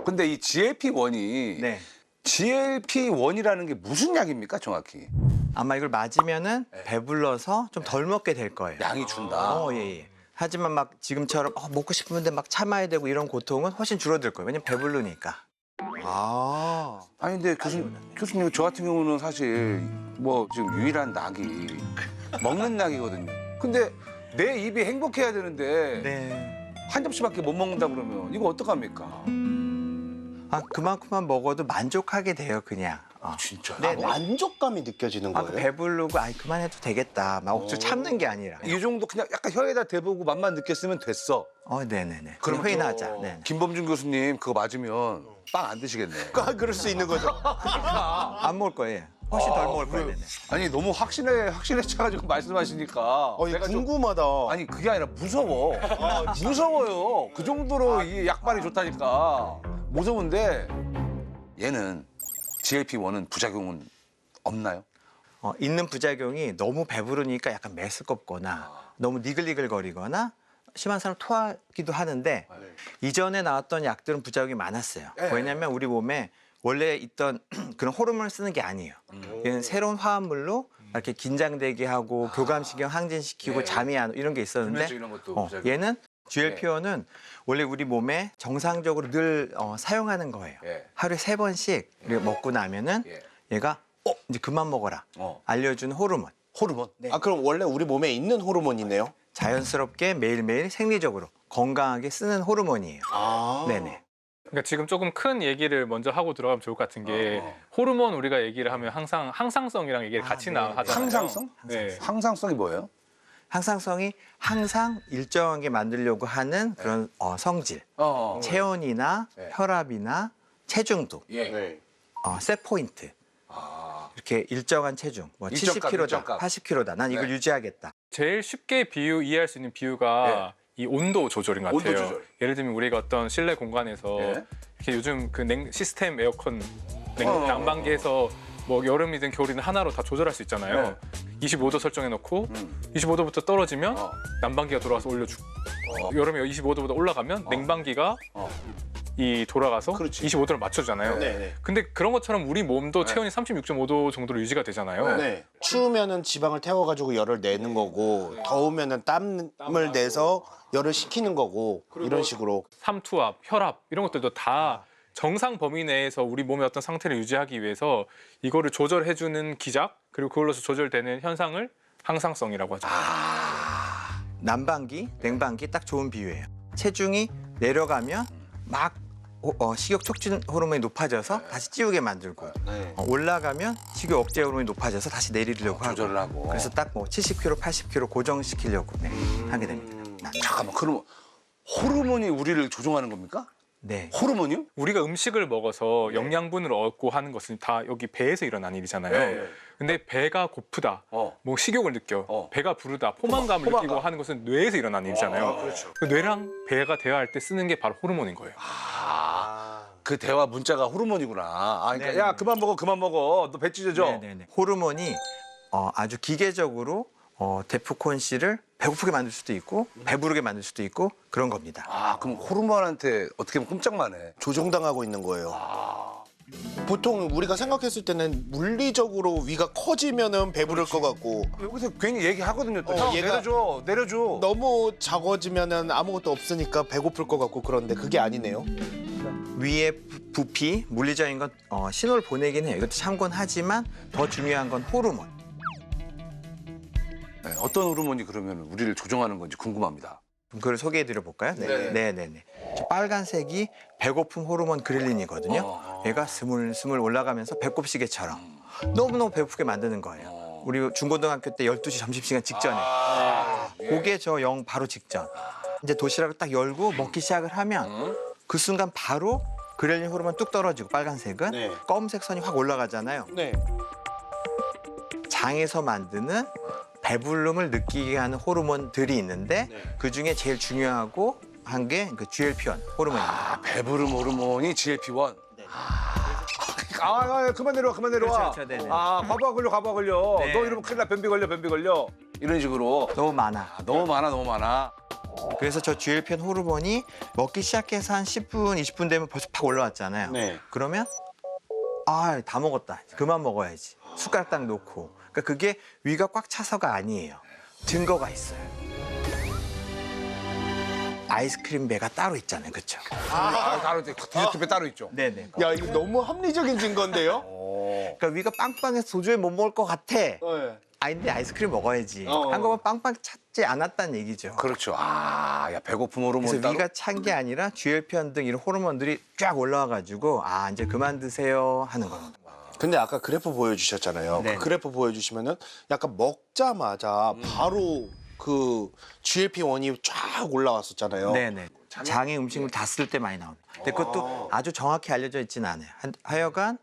근데 이 GLP-1이 네. GLP-1이라는 게 무슨 약입니까, 정확히? 아마 이걸 맞으면은 네. 배불러서 좀 덜 먹게 될 거예요. 양이 준다. 예, 예. 하지만 막 지금처럼 먹고 싶은데 막 참아야 되고 이런 고통은 훨씬 줄어들 거예요. 왜냐면 배부르니까. 아. 아니 근데 교수님 저 같은 경우는 사실 뭐 지금 유일한 낙이 먹는 낙이거든요. 근데 내 입이 행복해야 되는데 네. 한 접시밖에 못 먹는다 그러면 이거 어떡합니까? 아, 그만큼만 먹어도 만족하게 돼요, 그냥. 진짜. 네, 네. 만족감이 느껴지는 아, 거예요? 배부르고 그만해도 되겠다. 막 억지로 참는 게 아니라. 이 정도 그냥 약간 혀에다 대보고 맛만 느꼈으면 됐어. 네네네. 그럼 그럼 회의하자. 네. 김범준 교수님 그거 맞으면 빵 안 드시겠네. 그럴 수 있는 거죠. 안 먹을 거예요. 훨씬 덜 먹을 거예요. 네네. 아니 너무 확신해차가지고 말씀하시니까. 이거 내가 좀- 궁금하다. 아니 그게 아니라 무서워. 무서워요. 그 정도로 이 약발이 좋다니까. 무서운데 얘는 GLP-1은 부작용은 없나요? 있는 부작용이 너무 배부르니까 약간 메스껍거나 너무 니글니글거리거나 심한 사람 토하기도 하는데 이전에 나왔던 약들은 부작용이 많았어요. 네. 왜냐하면 우리 몸에 원래 있던 그런 호르몬을 쓰는 게 아니에요. 얘는 새로운 화합물로 이렇게 긴장되게 하고 교감신경 항진시키고 네. 잠이 안 오고 이런 게 있었는데 이런 것도 부작용. 얘는 GLP-1은 원래 우리 몸에 정상적으로 늘 사용하는 거예요. 예. 하루에 3번씩 이렇게 먹고 나면은 예. 얘가 이제 그만 먹어라 어. 알려주는 호르몬. 호르몬. 아, 그럼 원래 우리 몸에 있는 호르몬이네요? 자연스럽게 매일매일 생리적으로 건강하게 쓰는 호르몬이에요. 아. 네네. 그러니까 지금 조금 큰 얘기를 먼저 하고 들어가면 좋을 것 같은 게 호르몬 우리가 얘기를 하면 항상 항상성이랑 얘기를 같이 네. 하잖아요. 항상성? 네. 항상성이 뭐예요? 항상성이 항상 일정하게 만들려고 하는 그런 성질, 체온이나 네. 혈압이나 체중도, 예. 네. 셋 포인트. 이렇게 일정한 체중, 뭐 일정값, 70kg다, 일정값. 80kg다. 난 이걸 네. 유지하겠다. 제일 쉽게 이해할 수 있는 비유가 이 온도 조절인 것 같아요. 온도 조절. 예를 들면 우리가 어떤 실내 공간에서 예. 이렇게 요즘 그 시스템 에어컨 어. 난방기에서 뭐 여름이든 겨울이든 하나로 다 조절할 수 있잖아요. 25도 설정해 놓고 25도부터 떨어지면 어. 난방기가 돌아와서 올려주고 여름에 25도보다 올라가면 냉방기가 이 돌아가서 그렇지. 25도를 맞춰주잖아요. 네. 근데 그런 것처럼 우리 몸도 체온이 36.5도 정도로 유지가 되잖아요. 네. 추우면은 지방을 태워가지고 열을 내는 거고, 더우면은 땀을 내서 열을 식히는 거고, 이런 식으로. 삼투압, 혈압 이런 것들도 다 정상 범위 내에서 우리 몸의 어떤 상태를 유지하기 위해서 이거를 조절해주는 기작 그리고 그걸로서 조절되는 현상을 항상성이라고 하죠. 난방기, 냉방기 딱 좋은 비유예요. 체중이 내려가면 막 식욕 촉진 호르몬이 높아져서 다시 찌우게 만들고 올라가면 식욕 억제 호르몬이 높아져서 다시 내리려고 하고 조절을 하고. 그래서 딱 뭐 70kg, 80kg 고정시키려고 하게 됩니다. 잠깐만, 그럼 호르몬이 우리를 조종하는 겁니까? 네. 호르몬이요? 우리가 음식을 먹어서 영양분을 얻고 하는 것은 다 여기 배에서 일어난 일이잖아요. 네. 근데 배가 고프다, 어. 뭐 식욕을 느껴, 배가 부르다, 포만감을 포만감. 느끼고 하는 것은 뇌에서 일어난 일이잖아요. 그렇죠. 그 뇌랑 배가 대화할 때 쓰는 게 바로 호르몬인 거예요. 그 대화 문자가 호르몬이구나. 그러니까 네네. 야 그만 먹어. 너 배 찢어져. 네네네. 호르몬이 아주 기계적으로 데프콘 씨를 배고프게 만들 수도 있고 배부르게 만들 수도 있고 그런 겁니다. 그럼 호르몬한테 어떻게 보면 끔짝만 해. 조종당하고 있는 거예요. 보통 우리가 생각했을 때는 물리적으로 위가 커지면은 배부를 것 같고, 여기서 괜히 얘기하거든요. 또. 형, 얘가- 내려줘. 너무 작아지면은 아무것도 없으니까 배고플 것 같고, 그런데 그게 아니네요. 위에 부피, 물리적인 건 신호를 보내긴 해요. 이것도 참고는 하지만 더 중요한 건 호르몬. 네, 어떤 호르몬이 그러면 우리를 조종하는 건지 궁금합니다. 그걸 소개해드려 볼까요? 네. 네네네. 저 빨간색이 배고픔 호르몬 그릴린이거든요. 얘가 스물스물 올라가면서 배꼽시계처럼 너무너무 배고프게 만드는 거예요. 우리 중고등학교 때 12시 점심시간 직전에. 그게 저 영 바로 직전. 이제 도시락을 딱 열고 먹기 시작을 하면 그 순간 바로 그렐린 호르몬 뚝 떨어지고 빨간색은 네. 검은색 선이 확 올라가잖아요. 네. 장에서 만드는 배불름을 느끼게 하는 호르몬들이 있는데 그중에 제일 중요하고 한 게 그 GLP-1 호르몬입니다. 배부름 호르몬이 GLP-1. 그만 내려와. 그렇죠, 네네. 과부하 걸려. 네. 너 이러면 큰일 나. 변비 걸려. 이런 식으로. 너무 많아. 너무 많아. 그래서 저 GLP-1 호르몬이 먹기 시작해서 한 10분, 20분 되면 벌써 팍 올라왔잖아요. 네. 그러면 다 먹었다. 그만 먹어야지. 숟가락 딱 놓고. 그러니까 그게 위가 꽉 차서가 아니에요. 증거가 있어요. 아이스크림 배가 따로 있잖아요. 그렇죠? 따로 디저트 배 따로 있죠. 네네. 야, 이거 너무 합리적인 증거인데요? 그러니까 위가 빵빵해서 도저히 못 먹을 것 같아. 네. 근데 아이스크림 먹어야지. 어. 한 거면 빵빵 찼지 않았다는 얘기죠. 그렇죠. 야 배고픔 호르몬 그래서 따로. 위가 찬 게 아니라 GLP-1 등 이런 호르몬들이 쫙 올라와가지고 이제 그만 드세요 하는 겁니다. 근데 아까 그래프 보여주셨잖아요. 네. 그 그래프 보여주시면은 약간 먹자마자 바로 그 GLP-1이 쫙 올라왔었잖아요. 네네. 장에 음식물 다 쓸 때 많이 나옵니다. 근데 그것도 아주 정확히 알려져 있지는 않아요. 하여간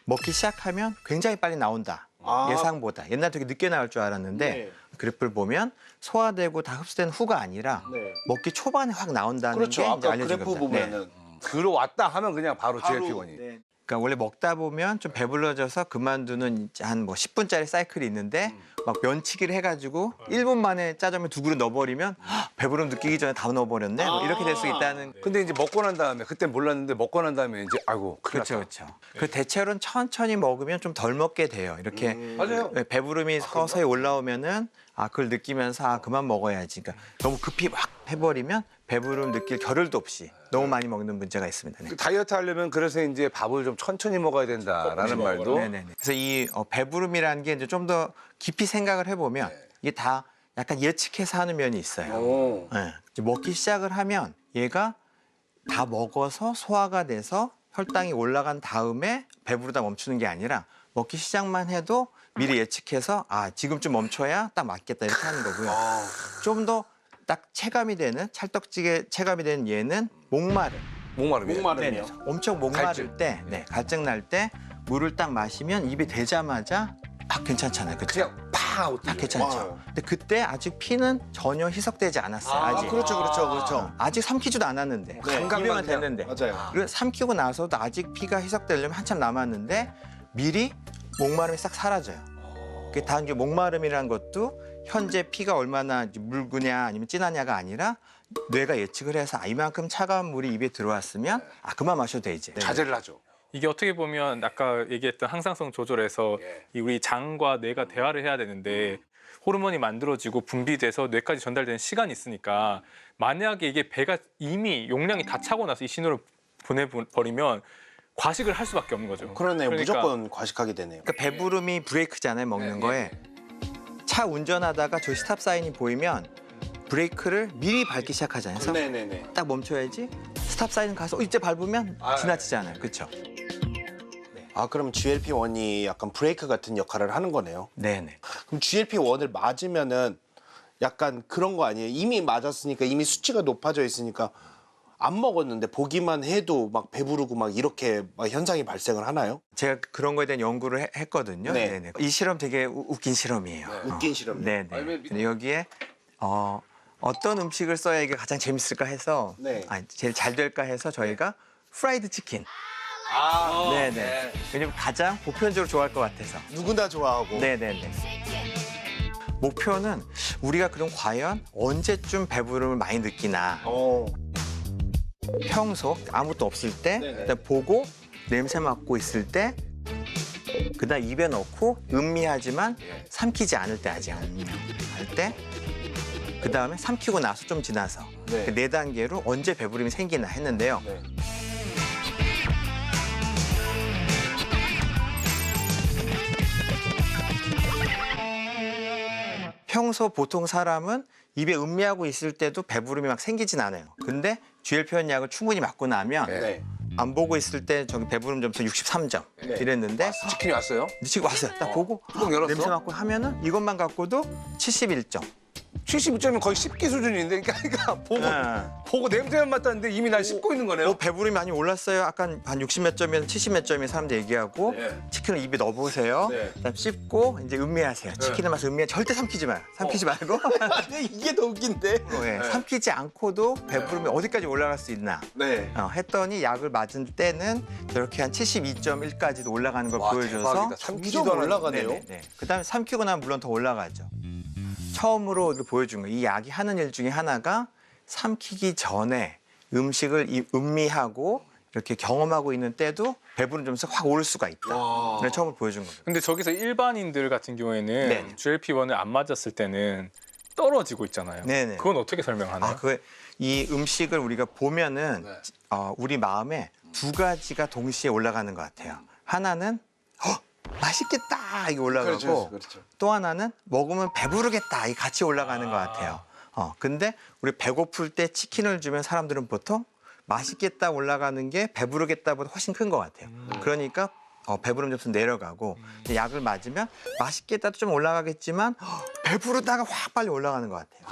먹기 시작하면 굉장히 빨리 나온다. 예상보다. 옛날 되게 늦게 나올 줄 알았는데 네. 그래프를 보면 소화되고 다 흡수된 후가 아니라 네. 먹기 초반에 확 나온다는 그렇죠. 게 이제 아까 알려진 그래프 겁니다. 보면은 들어왔다 하면 그냥 바로 바로, GLP-1이. 네. 그러니까 원래 먹다 보면 좀 배불러져서 그만두는 한 10분짜리 사이클이 있는데 막 면치기를 해가지고 1분 만에 짜장면 2그릇 넣어버리면 배부름 느끼기 전에 다 넣어버렸네. 뭐 이렇게 될 수 있다는. 근데 이제 먹고 난 다음에 그때 몰랐는데 먹고 난 다음에 이제 아이고 큰일 그렇죠, 났다. 그렇죠. 그 대체로는 천천히 먹으면 좀 덜 먹게 돼요. 이렇게 맞아요. 배부름이 서서히 올라오면은 그걸 느끼면서 그만 먹어야지. 그러니까 너무 급히 막 해버리면 배부름 느낄 겨를도 없이 너무 많이 먹는 문제가 있습니다. 네. 그 다이어트 하려면 그래서 이제 밥을 좀 천천히 먹어야 된다라는 말도. 네네네. 그래서 이 배부름이라는 게 이제 좀 더 깊이 생각을 해보면 이게 다 약간 예측해서 하는 면이 있어요. 오. 네. 이제 먹기 시작을 하면 얘가 다 먹어서 소화가 돼서 혈당이 올라간 다음에 배부르다 멈추는 게 아니라 먹기 시작만 해도 미리 예측해서 지금쯤 멈춰야 딱 맞겠다 이렇게 하는 거고요. 좀 더 딱 체감이 되는 찰떡지게 체감이 되는 얘는 목마름. 목마름이에요. 목마름이요. 엄청 목마를 갈증. 때, 갈증 날 때 물을 딱 마시면 입에 대자마자 괜찮잖아요. 그렇죠? 그냥 팍 괜찮죠. 와요. 근데 그때 아직 피는 전혀 희석되지 않았어요. 아직. 그렇죠, 그렇죠, 그렇죠. 아직 삼키지도 않았는데. 입에만 됐는데. 맞아요. 그리고 삼키고 나서도 아직 피가 희석되려면 한참 남았는데 미리 목마름이 싹 사라져요. 그게 다 이제 목마름이라는 것도 현재 피가 얼마나 이제 묽으냐 아니면 진하냐가 아니라 뇌가 예측을 해서 이만큼 차가운 물이 입에 들어왔으면 그만 마셔도 돼 이제. 자제를 하죠. 이게 어떻게 보면 아까 얘기했던 항상성 조절에서 이 우리 장과 뇌가 대화를 해야 되는데 호르몬이 만들어지고 분비돼서 뇌까지 전달되는 시간이 있으니까 만약에 이게 배가 이미 용량이 다 차고 나서 이 신호를 보내버리면 과식을 할 수밖에 없는 거죠. 그러네요. 그러니까 무조건 과식하게 되네요. 그러니까 배부름이 브레이크잖아요, 먹는 거에. 차 운전하다가 저 스탑 사인이 보이면 브레이크를 미리 밟기 시작하잖아요. 그래서 네네네. 딱 멈춰야지. 스탑 사인 가서 이제 밟으면 지나치잖아요. 그렇죠? 그럼 GLP-1이 약간 브레이크 같은 역할을 하는 거네요. 네네. 그럼 GLP-1을 맞으면은 약간 그런 거 아니에요? 이미 맞았으니까 이미 수치가 높아져 있으니까 안 먹었는데 보기만 해도 막 배부르고 막 이렇게 막 현상이 발생을 하나요? 제가 그런 거에 대한 연구를 했거든요. 네. 네네. 이 실험 되게 웃긴 실험이에요. 웃긴 실험. 네네. 근데 여기에 어떤 음식을 써야 이게 가장 재밌을까 해서 네. 제일 잘 될까 해서 저희가 프라이드 치킨. 네네. 왜냐면 가장 보편적으로 좋아할 것 같아서. 누구나 좋아하고. 네네네. 목표는 우리가 그럼 과연 언제쯤 배부름을 많이 느끼나. 평소 아무것도 없을 때 일단 보고 냄새 맡고 있을 때 그다음 입에 넣고 음미하지만 삼키지 않을 때 아직 할 때 그다음에 삼키고 나서 좀 지나서 네. 그 4단계로 언제 배부름이 생기나 했는데요. 네. 평소 보통 사람은 입에 음미하고 있을 때도 배부름이 막 생기진 않아요. 근데 GLP-1 약을 충분히 맞고 나면 네. 안 보고 있을 때 저기 배부름 점수 63점 이랬는데 치킨이 왔어요? 지금 왔어요. 딱 보고 뚜껑 열었어? 냄새 맡고 하면은 이것만 갖고도 71점. 72점이면 거의 씹기 수준인데 그러니까 보고 냄새만 맡았는데 이미 날 씹고 있는 거네요. 배부름이 많이 올랐어요. 아까 한 60몇 점이면 70몇 점이 사람들 얘기하고 치킨을 입에 넣어보세요. 그다음 씹고 이제 음미하세요. 치킨의 맛을 음미해 절대 삼키지 마요. 삼키지 말고 이게 더 웃긴데. 삼키지 않고도 배부름이 어디까지 올라갈 수 있나 네. 했더니 약을 맞은 때는 저렇게 한 72.1까지도 올라가는 걸 보여줘서 대박이다. 삼키지도 점점 않았는데. 올라가네요. 네. 그다음에 삼키고 나면 물론 더 올라가죠. 처음으로 보여준 거예요. 이 약이 하는 일 중에 하나가 삼키기 전에 음식을 음미하고 이렇게 경험하고 있는 때도 배부른 점수가 확 오를 수가 있다. 그걸 처음으로 보여준 겁니다. 근데 저기서 일반인들 같은 경우에는 네. GLP-1을 안 맞았을 때는 떨어지고 있잖아요. 네네. 그건 어떻게 설명하나요? 이 음식을 우리가 보면은 네. 우리 마음에 두 가지가 동시에 올라가는 것 같아요. 하나는 맛있겠다 이게 올라가고 그렇죠. 또 하나는 먹으면 배부르겠다 이게 같이 올라가는 것 같아요. 근데 우리 배고플 때 치킨을 주면 사람들은 보통 맛있겠다 올라가는 게 배부르겠다보다 훨씬 큰 것 같아요. 그러니까 배부름 점수 내려가고 약을 맞으면 맛있겠다도 좀 올라가겠지만 배부르다가 확 빨리 올라가는 것 같아요.